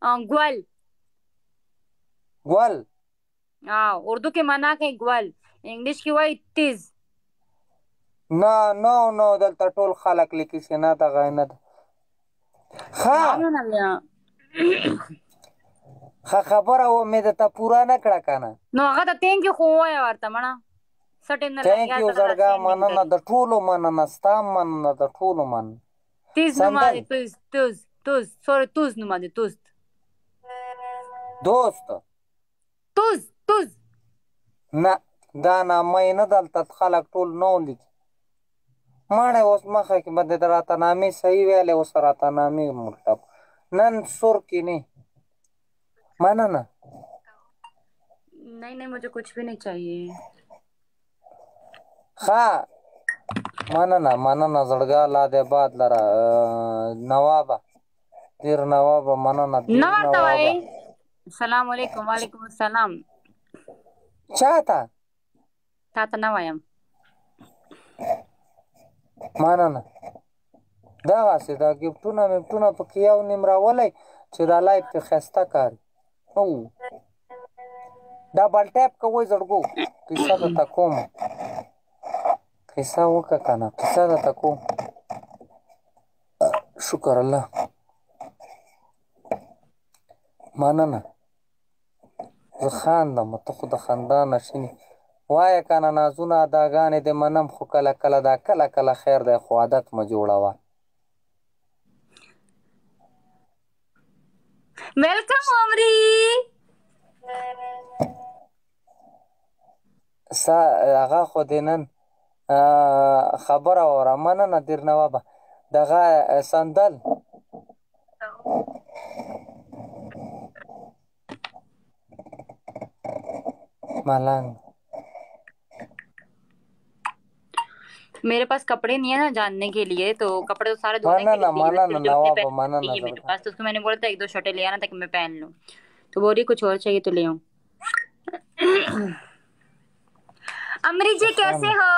ग्वल. ګل. اردو کې معنا کوي ګول، انګلیش کې وایي تیز. نه نو نو دلته ټول خلک لیکي چې نه دغه نه ده. ښه خبره مې درته پوره نه کړه که نه. نو هغه ته تینک یو خو ووایه ورته مړه. څه ټیم نه تینک یو زړګه، مننه د ټولو مننه، ستا مننه د ټولو مننه. تیز نوما دی، توز سوري توز نوما دی، توست دوست توز نه دا نامه یې نه دلته خلک ټول نو لیکي. ماړی اوس مخه کې به د راته نامې صحیح ویلی، اوس راته نامې مطلب نن سر کې نه مننه. नहीं मुझे कुछ भी नहीं चाहिए. ښه مننه زړګا لا دې باد لره. نوابه دیر نوابه مننه. نه ورته وایي السلام علیکم. وعلیکم السلام. چاته؟ تا ته نه وایم. مننه. دغسې دا ګفټونه مفټونه پکې یو نیم راولی چې دا لایف پې ښایسته کاري. ډبل ټیپ کوئ زړګو. قصه درته کوم، قصه وکړه که نه، قصه درته کوم. شکر الله. مننه. زه خاندم، ته خو د خندا نشینې وایه که نه. نازونه اداګانې دې منم، خو کله کله دا کله خیر دی، خو عادت مه جوړوه. ویلکم عمري. هغه خو دې نن خبره واوره. مننه دیر نوابه. دغه سندل ملنگ. मेरे पास कपड़े नहीं है ना जानने के लिए, तो कपड़े तो सारे धोने के लिए मेरे पास, तो उसको मैंने बोला था एक दो शर्टें ले आना ताकि मैं पहन लूं, तो बोल रही कुछ और चाहिए तो ले आऊं. अमरी जी कैसे हो?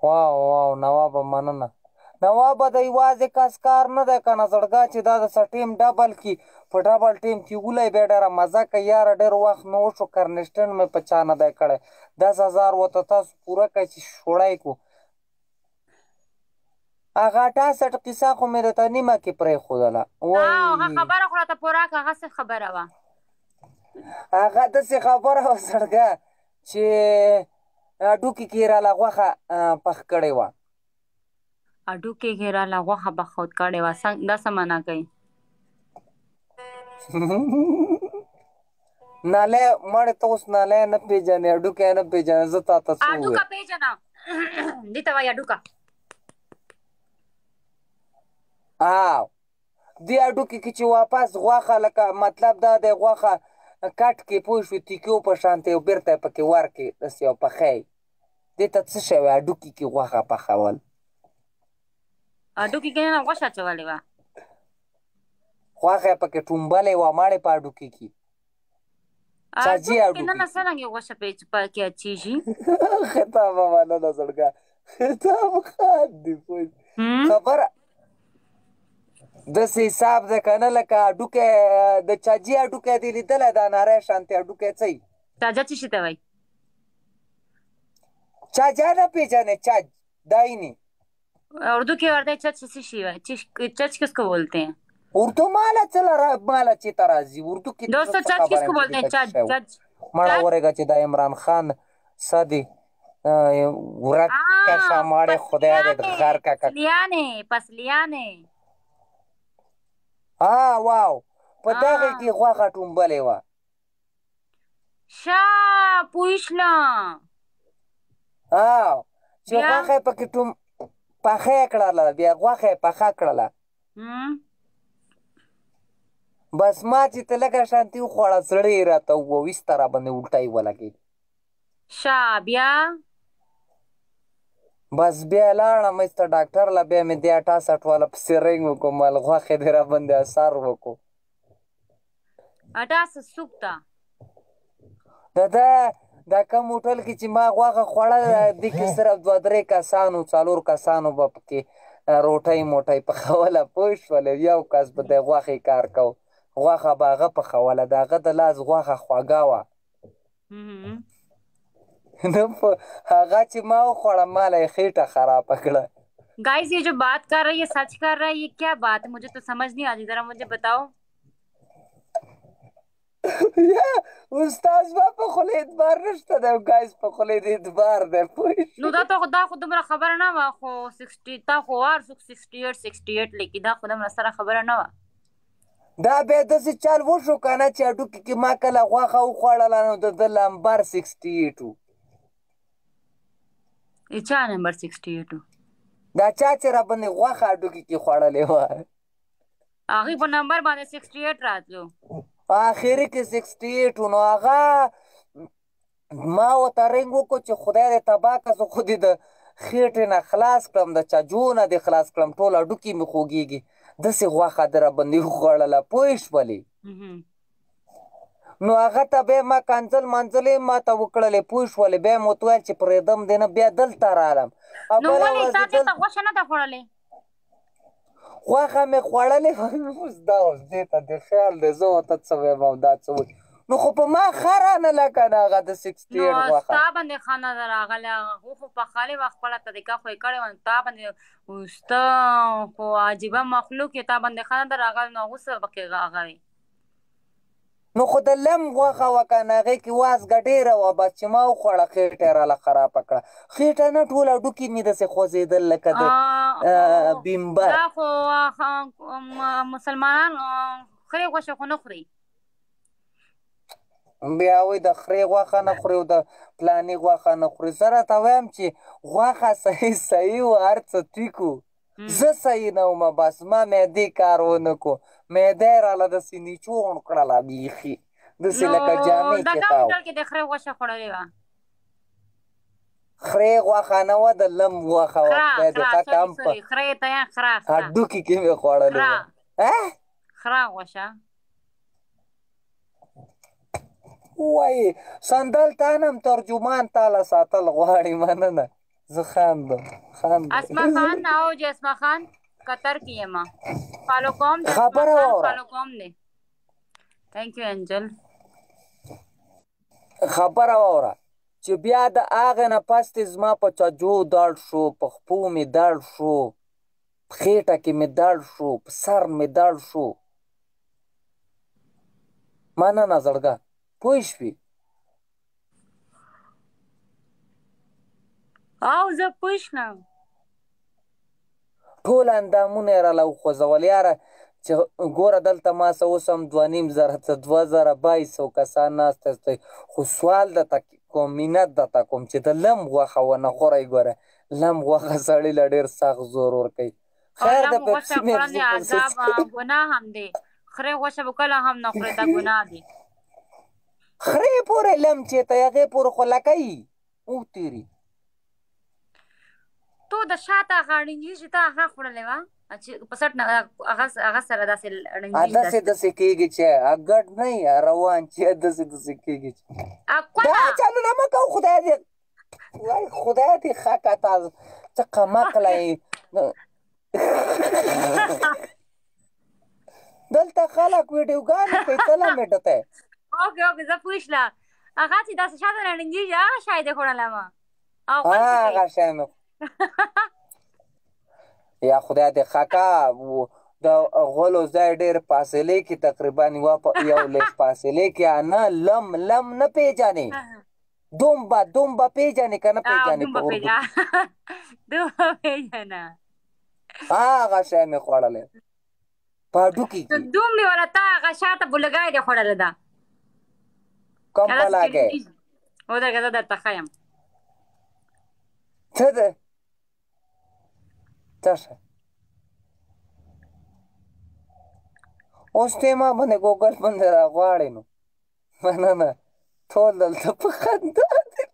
واو نوابه مننه. نوابه د یوازې کس کار نه دی که نه زړګا، چې دا د ټیم ډبل کې په ډبل ټیم کې ولی بیا ډېره مزه کوي. یاره ډېر وخت مې وشو کرنسټن مې په چا نه دی کړی. 10,000 ورته تاسو پوره کړئ چې شوړی کړو. هغه 68 قصه خو مې درته نیمه کې پرېښودله. هغه خبره خو راته پوره کړه. هغه څه خبره وه؟ هغه داسې خبره وه زړګا چې هډوکي کې راله غوښه پخ کړې وه. هډوکي کې راله غوښه پخ کړې وه، دا څه معنا کوي؟ نالی مړې ته اوس نالی نه پېژنې، هډوکی نه پېژنې. زه تا ته څه ووایم؟ هډوکه پېژنم، دې ته وایي هډوکه. دې هډوکي کې چې واپس غوښه لکه مطلب دا دی غوښه کټ کې پوه شوې تیکیو په شانتې او بېرته یې پکې ورکړې داسې یو پخی. دې ته څه شی وایي؟ هډوکي کې غوښه پخول. هډوکي کې نه غوښه اچولې وه، غوښه یې پکې ټومبلې وه مړې په هډوکي کې. چاجي هډوکي نه څرنګه غوښه پکې اچېږي. خطابه مننه زړګا، خطابه خاندي پوه خبره داسې حساب دی که نه لکه هډوکی د چاجي هډوکی دې لیدلی دا نری شانتې هډوکی څه وي؟ چاجا څه شي ته وایي؟ چاجا نه پېژنې؟ چاج داینی اردو کې ورته چچ څه شي وایي؟ چچ کس کو بولتے ہیں؟ اردو مالا چېته راځي اردو کې دوستو چچ کس کو بولتے ہیں؟ چچ مړه ورېږه چې دا عمران خان څه دی ورکه شه مړې خدای دې غر که پسلیانې. واو په دغې کې غوښه ټومبلې وه. شا پوه شلم چې غوښه یې پکې پخه یې کړله، بیا غوښه یې پخه کړله. بس ما چې ته لږه شانتې وخوړه زړه یې راته وویسته راباندې الټه یې ولګېد. بیا بس بیا یې لاړم ایسته ډاکټر له، بیا مې دې 68 والا پسې رنګ وکړو، مال غوښې دې راباندې اثر وکړو. 68 څوک ته؟ دا کم هوټل کې چې ما غوښه خوړله دې کې صرف 2-3 کسانو 4 کسانو به پکې روټۍ موټۍ پخوله پوه شولې. یو کس به د غوښې کار کو، غوښه به هغه پخوله، د هغه د لاس غوښه خوږه وه. نو هغه چې ما وخوړه ماله یې خېټه خرابه کړه. गाइस ये जो बात कर रहा है ये सच कर रहा है, ये क्या बात है? मुझे तो समझ नहीं आ रही, जरा मुझे बताओ. یا استاد ما په خولې اعتبار نشته دی، ګایز په خولې د اعتبار دی پوه شو. نو دا خو دومره خبره نه وه، خو 60 تا خو وار 68 لیکي، دا خو دومره سره خبره نه وه. دا بیا داسې چل وشو که نه چې هډوکي کې ما کله غوښه وخوړله نو د ده نمبر 68 و. چا نمبر 68 و؟ دا چا چې راباندې غوښه هډوکي کې خوړلې وه هغې په نمبر باندې 68 راتلو. آخري کې 68 و. نو هغه ما ورته رنګ وکړو چې خدای دې تباه کړه، زه خو دې د خېټې نه خلاص کړم، د چجو نه دې خلاص کړم، ټول هډوکي مې خوږېږي. داسې غوښه دې راباندې وخوړله پوه شولې. نو هغه ته بیا ما کنځل منځل یې ما ته وکړلې پوه شولې. بیا مې ورته ویل چې پرېږدم دې نه، بیا دلته رالم. نو ولې تا دې ته غوښه نه ده خوړلې؟ غوښه مې خوړلې اوس دا اوس دې ته دې خیال دی زه ورته څه ویم او دا څه وایي. نو خو په ما ښه رانله که نه هغه د 68 غوښه. نو ستا باندې ښه نه ده راغلې، هغه خو پخلی وه، خپله طریقه خو یې کړې وه، تا باندې ته خو عجیبه مخلوق یې، تا باندې ښه نه ده راغلې، نو هغه څه پکې هغه وي. نو خو د لم غوښه وه که نه، هغې کې وازګه ډېره وه، بس چې ما وخوړه خېټه یې راله خرابه کړه. خېټه نه ټول هډوکي مې داسې خوځېدل لکه د بمبر. دا خو مسلمانان خرې غوښه خو نه خوري. بیا وایي د خرې غوښه نه خوري او د پلاني غوښه نه خوري. زه راته وایم چې غوښه صحیح و، هر څه ټیک و، زه صحیح نه ومه، بس ما معدې کار ونه کړو، معده یې راله داسې نیچوڼ کړله بیخي داسې لکه جامې چې دا کوم ډول کې د خرې غوښه خوړلې وه؟ خرې غوښه نه وه، د لم غوښه وه. خدای دې ښه کم په خرې ته یا خره هډوکي کې مې خوړلې وه. خره غوښه وایي سندل تا نه هم ترجمان تاله ساتل غواړي. مننه، زه خاندم. اسما خان او جی اسما خان قطر کی ہے ماں فالو کوم دے خبر واورا فالو کوم دے. تھینک یو انجل. خبر واورا چې بیا د هغې نه پس دې زما په چجو درد شو، په خپو مې درد شو، په خېټه کې مې درد شو، په سر مې درد شو. مننه زړګه پوه شوې. او زه پوه شوم. ټول اندامونه یې راله وخوځول. یاره چې ګوره دلته ما څه اوس هم 2500 څه 2200 کسان ناست دی، خو سوال درته کوم، منت درته کوم چې د لم غوښه ونه خورئ. ګوره لم غوښه سړي له ډېر سخت زور ورکوي. خیر د پیپسي ګناه هم دی، خرې غوښه به کله هم نه خورې، دا ګناه دی. خرې پورې لم چې ته هغې پورې خو لکوي او تېري. تو د شاته هغه اړنجي چې تا هغه خوړلې وه چې په سټ نه هغه سره داسې اړنجي داسې کېږي چې ګډ نه یې روان چې داسې کېږي چې دا چلونه مه کوه. خدای دې وای خدای دې ښه کړه، تا څه قمقله یې. دلته خلک ویډیوګانې کوي ته لا مېډته. اوکې زه پوه شله. هغه چې داسې شاته اړنجي هغه شی دې خوړلی وه. هغه شی مې یا خدای دې ښه کړه. د غلو ځای ډېر فاصلې کې تقریبا یو لیس فاصلې کې نه لم نه پیژنې. دومبه پیژنې که نه پیژنې؟ دومبه پیژنه. هغه شی مې خوړلی په هډوکي کې. دومبې والا تا هغه شاته بولګی دې خوړلی ده. کوم بلاګی؟ ودرېږه زه درته ښیم. څه ده؟ څه شی؟ اوس ته ما باندې ګوګل باندې راغواړې نو. مننه ټول دلته په خندا دي.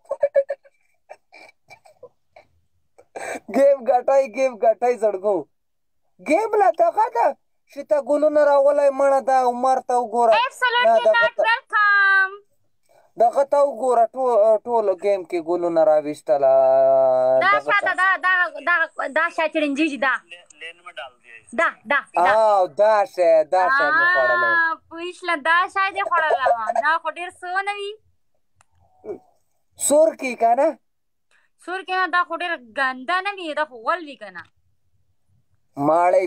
ګیم ګټئ زړګو. ګیم لا دغه ده چې ته ګلونه راولی مړه ده عمر ته وګوره. دغه ته وګوره ټولو گیم کې ګلونه راویستله دا شاته دا شا چرنجیجي دا دا شی مې خوړلی پوښله دا شی دې خوړله دا خو ډېر څه نه وي سور کې که نه سور کې نه دا خو ډېر ګنده نه وي دا خو غول وي که نه ماړی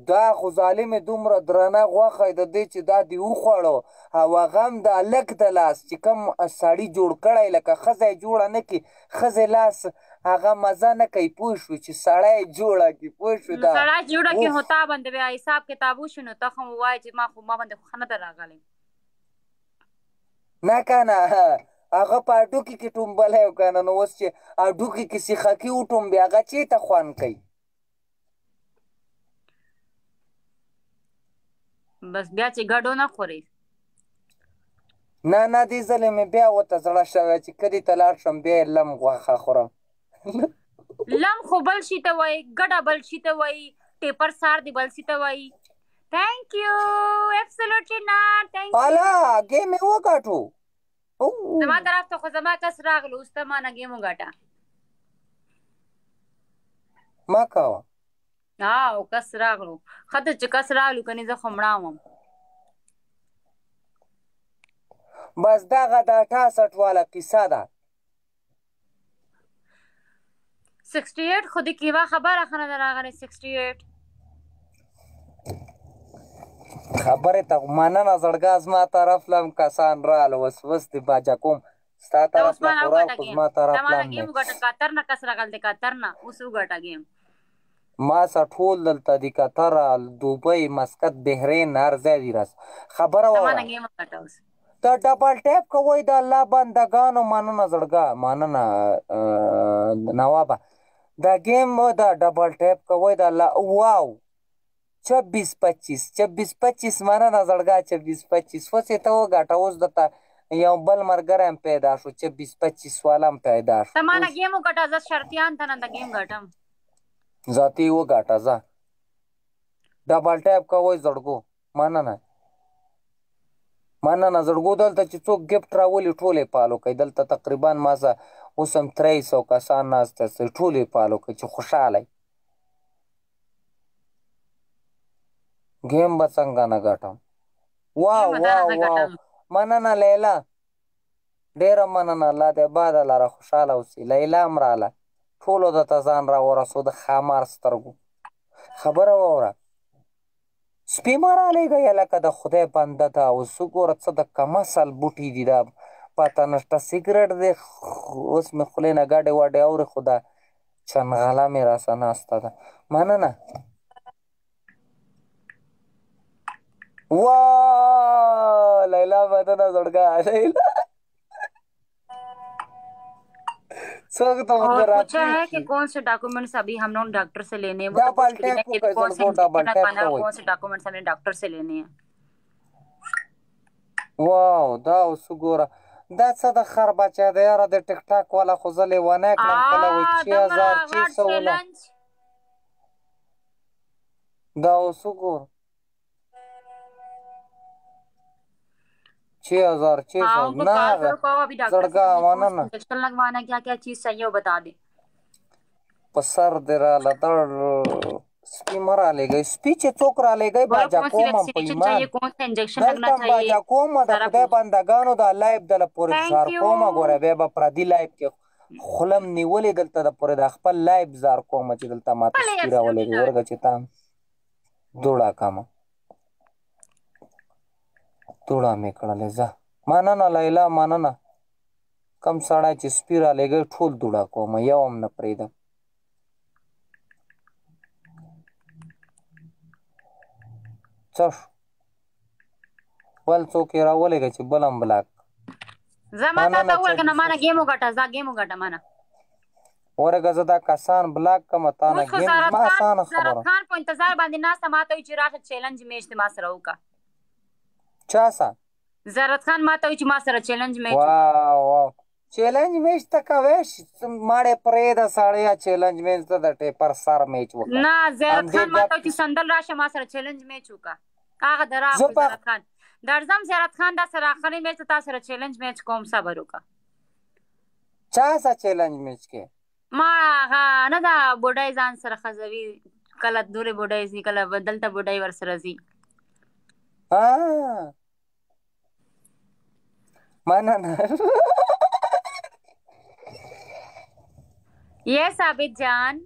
دا خو ظالمې دومره درنه غوښه د دې چې دا دې وخوړو او هغه هم د هلک د لاس چې کوم سړي جوړ کړی لکه ښځه یې جوړه نه کړي ښځې لاس هغه مزه نه کوي پوه شو چې سړی یې جوړه کړي پوه شو دا سړی جوړه کړي خو تا باندې بیا حساب کتاب وشو نو ته خو ووایې چې ما باندې خو ښه نه ده راغلی نه که نه هغه په هډوکي کې ټومبلی و که نه نو اوس چې هډوکي کې سیخکي وټومبي هغه چېرته خوند کوي بس بیا چې ګډو نه خورې نه دې ځلې مې بیا ورته زړه شوی چې کلي ته لاړ شم بیا یې لم غوښه خورم لم خو بل شي ته وایي ګډه بل شي ته وایي ټیپر سار دی بل شي ته وایي تھینک یو ایبسولوټلی ناٹ تھینک یو الا ګیم یې وګټو زما طرف ته خو زما کس راغلو اوس ته ما نه ګیم وګټه ما کوه او کس راغلو ښه ده چې کس راغلو کنې زه خو مړه وم بس دغه د 68 والا قصه ده 68 خو د کیوا خبره ښه نه ده راغلی 68 خبرې ته مننه زړګا زما طرف لم کسان راله اوس دې باجه کوم ستا طرف نه خوراک خو زما طرف لم ګیم وګټه قطر نه کس راغلی د قطر نه اوس وګټه ګیم ما سره ټول دلته د قطر دوبۍ مسقط بحرین هر ځای دي راس خبره واوره دا ډبل ټیپ کوئ د الله بندګانو مننه زړګا مننه نوابه دا گیم دا ډبل ټیپ کوئ د الله واو 26-25 مننه زړګا 26-25 اوس یې ته وګټه اوس درته یو بل ملګری هم پیدا شو 26-25 والا هم پیدا شو ته مانه ګیم وګټه زه شرطیان ته نه د ګیم ګټم ذاتي وګټه ځه ډبل ټیپ کوئ زړګو مننه زړګو دلته چې څوک ګفټ راولي ټول یې فالو کوي دلته تقریبا ما سه اوس هم 300 کسان ناست هستئ ټول یې فالو کوي چې خوشحاله ګیم به څنګه نه ګټم واو مننه لیلا ډېره مننه الله دې باده لره خوشحاله اوسي لیلا هم راله ټولو درته ځان راورسو د ښامار سترګو خبره واوره سپي مه رالیږئ لکه د خدای بنده ده اوس وګوره څه د کمسل بوټي دي دا پته نشته سګرټ دی اوس مې خولې نه ګډې وډې اورې خو دا چنغله مې راسه ناسته ده مننه वाह लैला मदना लड़का लैला और पूछा है कि कौन से डॉक्यूमेंट्स अभी हम लोग डॉक्टर से लेने हैं कौन से डॉक्यूमेंट्स हमें डॉक्टर से लेने हैं واو دا وسګوره دا څه د خر بچا دی یاره د ټیک ټاک والا خو زه لیونی کړم کله وایي 6600 دا وسګوره 6600 ना सड़का माना इंजेक्शन लगवाना क्या क्या चीज चाहिए वो बता दे पसर दे रहा लतर स्कीमर आ ले गई स्पीच चोक रा ले गई बाजा कोम चाहिए कौन सा इंजेक्शन लगना चाहिए बाजा कोम द खुदा बंदगानो द लाइव दल पर زار کوم غره به په پردي لایف کې خلم نیولې دلته د پر د خپل لایف زار کوم چې دلته ماته سپیرا ولې ورګه چې تا دوړه کما توړه مې کړلې زه مننه لیلا مننه کم سړی چې سپي رالیږئ ټول دوړه کوم یو هم نه پرېږدم څه شو بل څوک یې راولېږه چې بل هم بلاک زه ما تا ته وویل که نه مانه ګیم وګټه زه ګیم وګټه مانه ورګه زه دا کسان بلاک کړم تا نه ګیم ما اسانه خبره زرت خان په انتظار باندې ناسته ما ته وایي چې راشه چیلنج میچ دې ما سره وکړه چا سره زرت خان ما ته وایي چې ما سره چیلنج میچ واو چیلنج میچ ته کوې ماړې پرېږده سړیه چیلنج میچ ته د ټیپر سر میچ وکړه نه زرت خان ما ته وایي چې سندل راشه ما سره چیلنج میچ وکړه هغه درا زه خو په زیارت خان درځم زیارت خان دا سره اخري میچ ته تاسو سره چیلنج میچ کوم صبر وکړه چا سره چیلنج میچ کې ما هغه نه دا بوډای ځان سره خزوي کله دورې بوډای سي کله بدلته بوډای ور سره سي مننه یس عابد جان